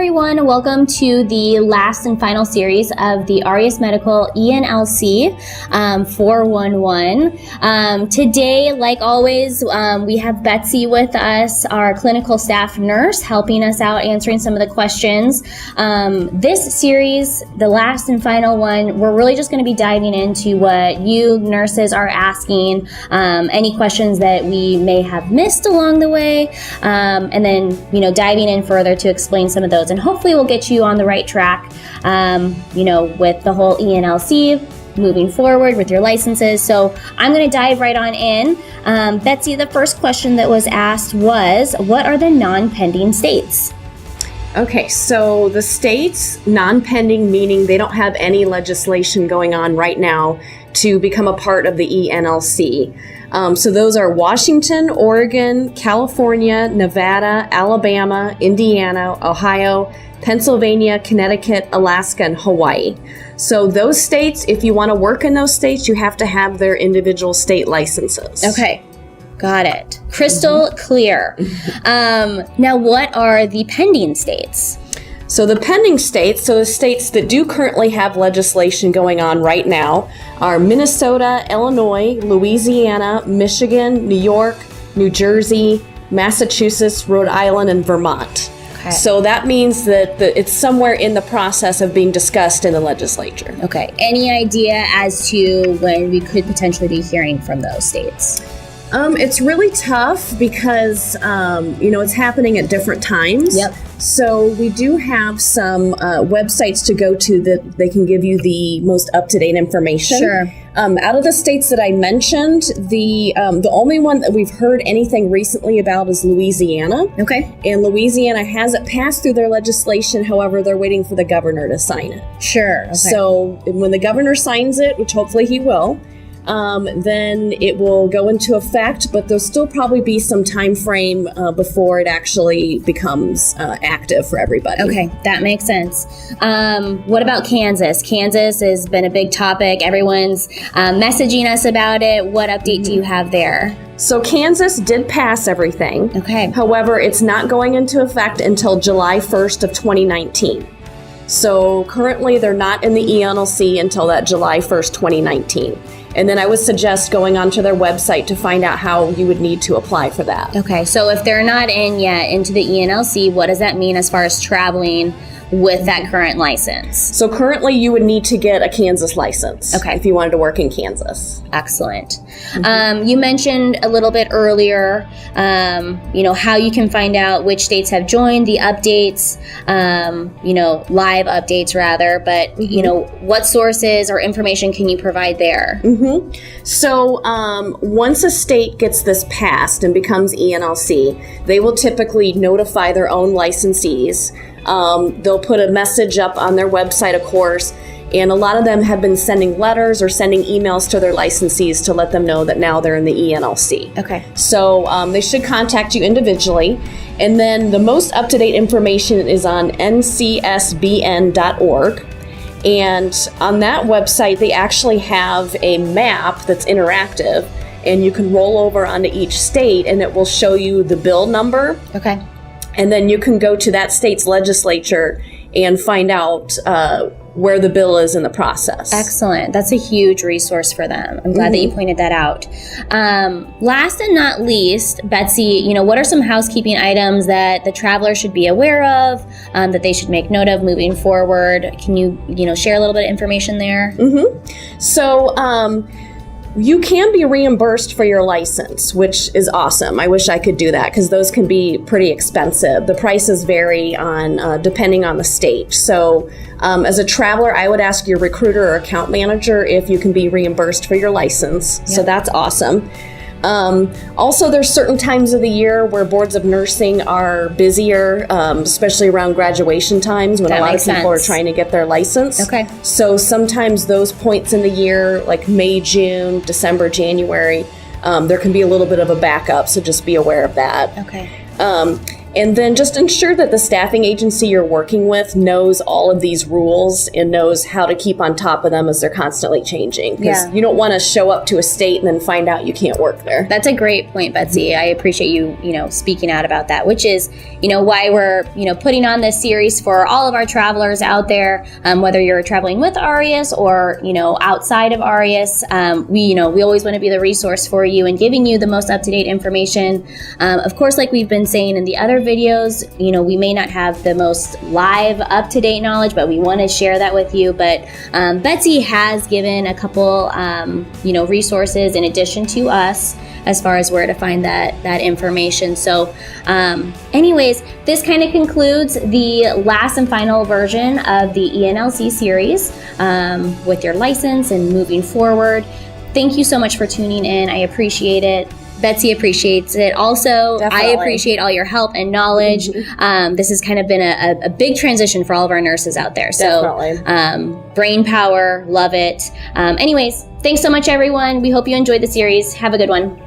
everyone. Welcome to the last and final series of the Arias Medical eNLC 411. Today, like always, we have Betsy with us, our clinical staff nurse, helping us out answering some of the questions. This series, the last and final one, we're really just going to be diving into what you nurses are asking, any questions that we may have missed along the way, and then, diving in further to explain some of those, and hopefully we'll get you on the right track, with the whole eNLC moving forward with your licenses. So I'm going to dive right on in. Betsy, the first question that was asked was, what are the non-pending states? Okay, so the states, non-pending meaning they don't have any legislation going on right now to become a part of the eNLC. So those are Washington, Oregon, California, Nevada, Alabama, Indiana, Ohio, Pennsylvania, Connecticut, Alaska, and Hawaii. So those states, if you want to work in those states, you have to have their individual state licenses. Okay, got it. Crystal clear. Now, what are the pending states? So the pending states, so the states that do currently have legislation going on right now are Minnesota, Illinois, Louisiana, Michigan, New York, New Jersey, Massachusetts, Rhode Island, and Vermont. Okay. So that means that it's somewhere in the process of being discussed in the legislature. Okay. Any idea as to when we could potentially be hearing from those states? It's really tough because, it's happening at different times. Yep. So we do have some websites to go to that they can give you the most up-to-date information. Sure. Out of the states that I mentioned, the only one that we've heard anything recently about is Louisiana. Okay. And Louisiana hasn't passed through their legislation. However, they're waiting for the governor to sign it. Sure. Okay. So when the governor signs it, which hopefully he will, then it will go into effect, but there'll still probably be some time frame before it actually becomes active for everybody. Okay, that makes sense. What about Kansas? Kansas has been a big topic. Everyone's messaging us about it. What update do you have there? So Kansas did pass everything. Okay. However, it's not going into effect until July 1st of 2019. So currently they're not in the eNLC until that July 1st, 2019. And then I would suggest going onto their website to find out how you would need to apply for that. Okay, so if they're not in yet into the eNLC, what does that mean as far as traveling with that current license? So currently you would need to get a Kansas license. Okay. If you wanted to work in Kansas. Excellent. You mentioned a little bit earlier, how you can find out which states have joined, the updates, live updates rather, but, what sources or information can you provide there? So once a state gets this passed and becomes eNLC, they will typically notify their own licensees. They'll put a message up on their website, of course, and a lot of them have been sending letters or sending emails to their licensees to let them know that now they're in the eNLC. Okay. So they should contact you individually. And then the most up-to-date information is on ncsbn.org. And on that website, they actually have a map that's interactive, and you can roll over onto each state, and it will show you the bill number. Okay. And then you can go to that state's legislature and find out where the bill is in the process. Excellent. That's a huge resource for them. I'm glad that you pointed that out. Last and not least, Betsy, what are some housekeeping items that the traveler should be aware of, that they should make note of moving forward? Can you, share a little bit of information there? So, you can be reimbursed for your license, which is awesome. I wish I could do that because those can be pretty expensive. The prices vary on depending on the state. So as a traveler, I would ask your recruiter or account manager if you can be reimbursed for your license. Yep. So that's awesome. Also, there's certain times of the year where boards of nursing are busier, especially around graduation times when a lot of people are trying to get their license. Okay. So sometimes those points in the year, like May, June, December, January, there can be a little bit of a backup, so just be aware of that. Okay. And then just ensure that the staffing agency you're working with knows all of these rules and knows how to keep on top of them as they're constantly changing. Because you don't want to show up to a state and then find out you can't work there. That's a great point, Betsy. I appreciate you, speaking out about that, which is, why we're, putting on this series for all of our travelers out there, whether you're traveling with Arias or, outside of Arias. We always want to be the resource for you and giving you the most up-to-date information. Of course, like we've been saying in the other videos, we may not have the most live up-to-date knowledge, but we want to share that with you. But Betsy has given a couple, resources in addition to us as far as where to find that information. So anyways, this kind of concludes the last and final version of the eNLC series with your license and moving forward. Thank you so much for tuning in. I appreciate it. Betsy appreciates it. Also, Definitely. I appreciate all your help and knowledge. This has kind of been a big transition for all of our nurses out there. So, brain power, love it. Anyways, thanks so much, everyone. We hope you enjoyed the series. Have a good one.